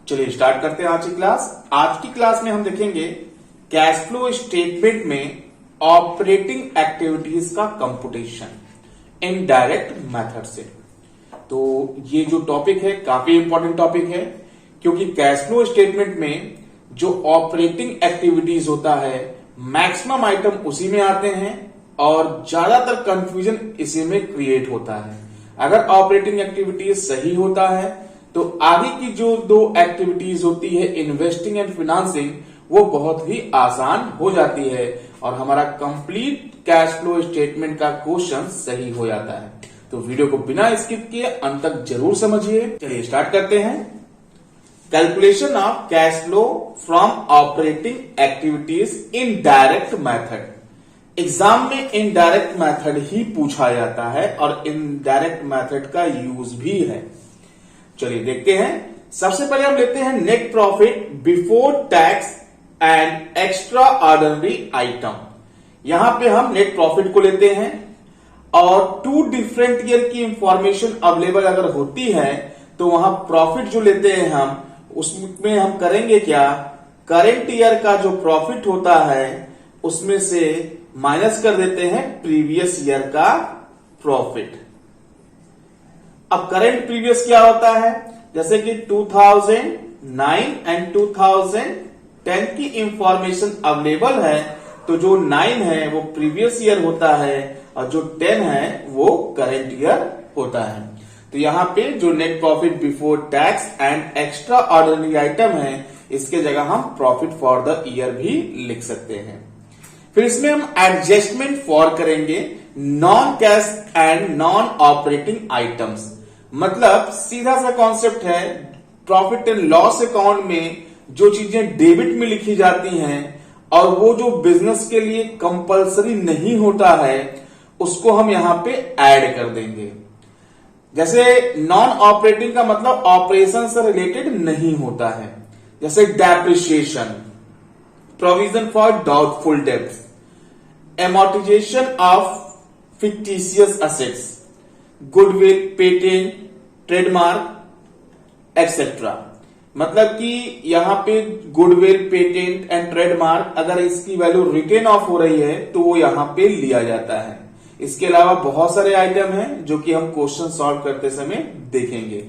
चलिए स्टार्ट करते हैं आज की क्लास। आज की क्लास में हम देखेंगे कैश फ्लो स्टेटमेंट में ऑपरेटिंग एक्टिविटीज का कंप्यूटेशन इनडायरेक्ट मेथड से। तो ये जो टॉपिक है काफी इंपॉर्टेंट टॉपिक है, क्योंकि कैश फ्लो स्टेटमेंट में जो ऑपरेटिंग एक्टिविटीज होता है मैक्सिमम आइटम उसी में आते हैं और ज्यादातर कंफ्यूजन इसी में क्रिएट होता है। अगर ऑपरेटिंग एक्टिविटीज सही होता है तो आगे की जो दो एक्टिविटीज होती है इन्वेस्टिंग एंड फाइनेंसिंग, वो बहुत ही आसान हो जाती है और हमारा कंप्लीट कैश फ्लो स्टेटमेंट का क्वेश्चन सही हो जाता है। तो वीडियो को बिना स्किप किए अंत तक जरूर समझिए। चलिए स्टार्ट करते हैं। Calculation of cash flow from operating activities in direct method. Exam में इनडायरेक्ट मेथड ही पूछा जाता है और इनडायरेक्ट मेथड का यूज भी है। चलिए देखते हैं। सबसे पहले हम लेते हैं net profit before tax and extra ordinary item. यहां पे हम नेट प्रॉफिट को लेते हैं और टू डिफरेंट ईयर की इंफॉर्मेशन अवेलेबल अगर होती है तो वहां प्रॉफिट जो लेते हैं हम उसमें हम करेंगे क्या, करेंट ईयर का जो प्रॉफिट होता है उसमें से माइनस कर देते हैं प्रीवियस ईयर का प्रॉफिट। अब करंट प्रीवियस क्या होता है, जैसे कि 2009 एंड 2010 की इंफॉर्मेशन अवेलेबल है तो जो 9 है वो प्रीवियस ईयर होता है और जो 10 है वो करंट ईयर होता है। तो यहां पे जो net profit before tax and extra ordinary item है इसके जगह हम प्रॉफिट फॉर द ईयर भी लिख सकते हैं। फिर इसमें हम एडजस्टमेंट फॉर करेंगे non cash and non operating items. मतलब सीधा सा कॉन्सेप्ट है, प्रॉफिट एंड लॉस अकाउंट में जो चीजें डेबिट में लिखी जाती हैं और वो जो बिजनेस के लिए कंपलसरी नहीं होता है उसको हम यहां पे ऐड कर देंगे। जैसे नॉन ऑपरेटिंग का मतलब ऑपरेशन से रिलेटेड नहीं होता है, जैसे depreciation, provision for doubtful debts, amortization of fictitious assets, goodwill, patent, trademark etcetera. मतलब कि यहां पे गुडविल, पेटेंट एंड ट्रेडमार्क अगर इसकी वैल्यू रिटेन ऑफ हो रही है तो वो यहां पे लिया जाता है। इसके अलावा बहुत सारे आइटम हैं जो कि हम क्वेश्चन सॉल्व करते समय देखेंगे।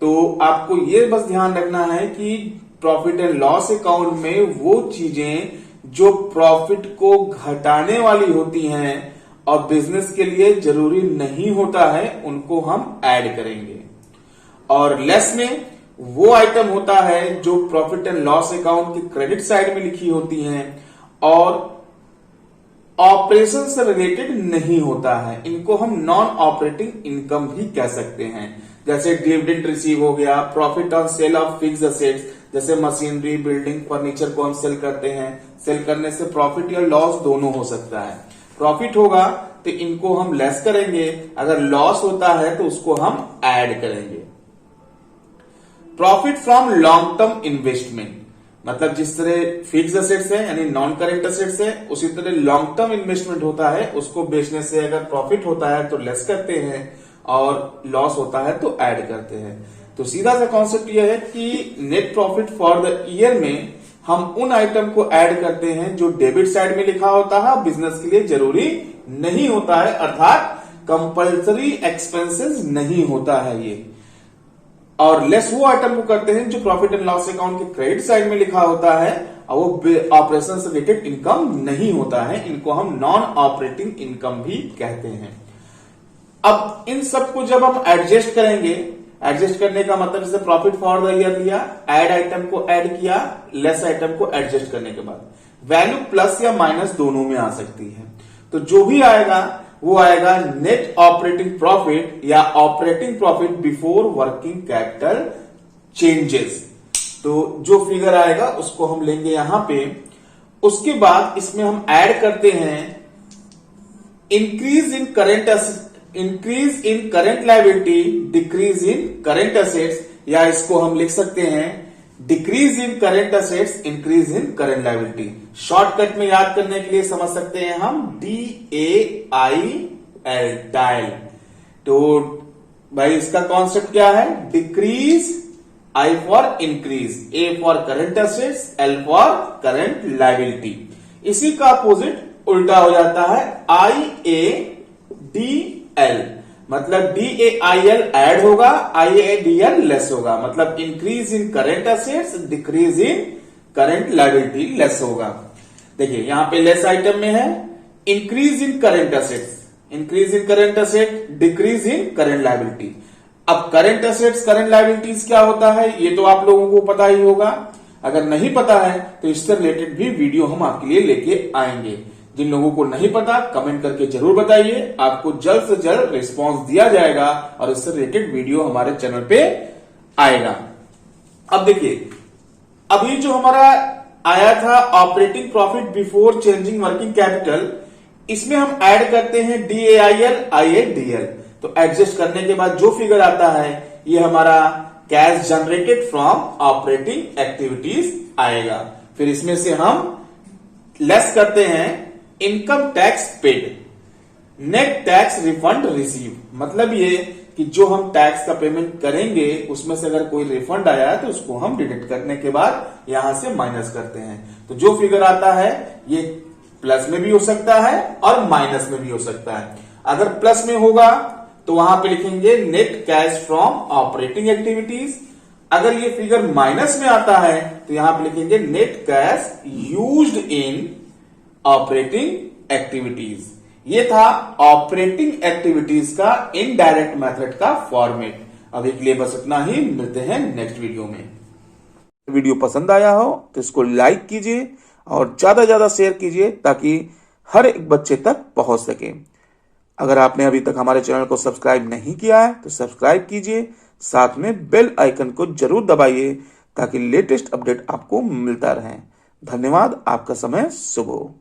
तो आपको ये बस ध्यान रखना है कि प्रॉफिट एंड लॉस अकाउंट में वो चीजें जो प्रॉफिट को घटाने वाली होती हैं और बिजनेस के लिए जरूरी नहीं होता है उनको हम ऐड करेंगे। और लेस में वो आइटम होता है जो प्रॉफिट एंड लॉस अकाउंट की क्रेडिट साइड में लिखी होती हैं और ऑपरेशन से रिलेटेड नहीं होता है, इनको हम नॉन ऑपरेटिंग इनकम भी कह सकते हैं। जैसे डिविडेंड रिसीव हो गया, profit on sale of fixed assets, जैसे मशीनरी, बिल्डिंग, फर्नीचर को हम सेल करते हैं, सेल करने से प्रॉफिट या लॉस दोनों हो सकता है। प्रॉफिट होगा तो इनको हम लेस करेंगे, अगर लॉस होता है तो उसको हम ऐड करेंगे। Profit from long term investment, मतलब जिस तरह फिक्स्ड असेट्स है यानी नॉन करेंट असेट्स है उसी तरह लॉन्ग टर्म इन्वेस्टमेंट होता है, उसको बेचने से अगर प्रॉफिट होता है तो लेस करते हैं और लॉस होता है तो ऐड करते हैं। तो सीधा सा कॉन्सेप्ट यह है कि net profit for the year में हम उन आइटम को ऐड करते हैं जो डेबिट साइड में लिखा होता है, बिजनेस के लिए जरूरी नहीं होता है, अर्थात कंपल्सरी एक्सपेंसेस नहीं होता है ये। और लेस वो आइटम को करते हैं जो प्रॉफिट एंड लॉस अकाउंट के क्रेडिट साइड में लिखा होता है और वो ऑपरेशन से रिलेटेड इनकम नहीं होता है, इनको हम नॉन ऑपरेटिंग इनकम भी कहते हैं। अब इन सबको जब हम एडजस्ट करेंगे, एडजस्ट करने का मतलब जैसे प्रॉफिट फॉर द ईयर लिया, ऐड आइटम को ऐड किया, लेस आइटम को एडजस्ट करने के बाद वैल्यू प्लस या माइनस दोनों में आ सकती है। तो जो भी आएगा वो आएगा नेट ऑपरेटिंग प्रॉफिट या operating profit before working capital changes. तो जो फिगर आएगा उसको हम लेंगे यहां पे। उसके बाद इसमें हम ऐड करते हैं increase in current liability, decrease in current assets, या इसको हम लिख सकते हैं decrease in current assets, increase in current liability. Shortcut में याद करने के लिए समझ सकते हैं हम DAIL, डायल। तो भाई इसका कॉन्सेप्ट क्या है, decrease I for increase, A for current assets, L for current liability। इसी का अपोजिट उल्टा हो जाता है IADL, मतलब DAIL ऐड होगा, IADL लेस होगा, मतलब increase in current assets, decrease in current liability less होगा। देखिए यहां पे लेस आइटम में है increase in current assets, increase in current asset, decrease in current liability. अब करंट असेट्स करंट लायबिलिटीज क्या होता है ये तो आप लोगों को पता ही होगा। अगर नहीं पता है तो इससे रिलेटेड भी वीडियो हम आपके लिए लेके आएंगे। जिन लोगों को नहीं पता कमेंट करके जरूर बताइए, आपको जल्द से जल्द रिस्पांस दिया जाएगा और इससे रिलेटेड वीडियो हमारे चैनल पे आएगा। अब देखिए अभी जो हमारा आया था operating profit before changing working capital, इसमें हम ऐड करते हैं DAIL IADL, तो एडजस्ट करने के बाद जो फिगर आता है ये हमारा cash generated from operating activities आएगा। फिर इसमें से हम लेस करते हैं income tax paid, net tax refund receive, मतलब ये कि जो हम टैक्स का पेमेंट करेंगे उसमें से अगर कोई रिफंड आया है तो उसको हम डिडक्ट करने के बाद यहां से माइनस करते हैं। तो जो फिगर आता है ये प्लस में भी हो सकता है और माइनस में भी हो सकता है। अगर प्लस में होगा तो वहां पे लिखेंगे net cash from operating activities, अगर ये फिगर माइनस में आता है तो यहां पे लिखेंगे net cash used in operating activities. ये था ऑपरेटिंग एक्टिविटीज का इनडायरेक्ट मेथड का फॉर्मेट। अभी के लिए बस इतना ही, मिलते हैं नेक्स्ट वीडियो में। वीडियो पसंद आया हो तो इसको लाइक कीजिए और ज्यादा से ज्यादा शेयर कीजिए ताकि हर एक बच्चे तक पहुंच सके। अगर आपने अभी तक हमारे चैनल को सब्सक्राइब नहीं किया है तो सब्सक्राइब कीजिए, साथ में बेल आइकन को जरूर दबाइए ताकि लेटेस्ट अपडेट आपको मिलता रहे। धन्यवाद, आपका समय शुभ हो।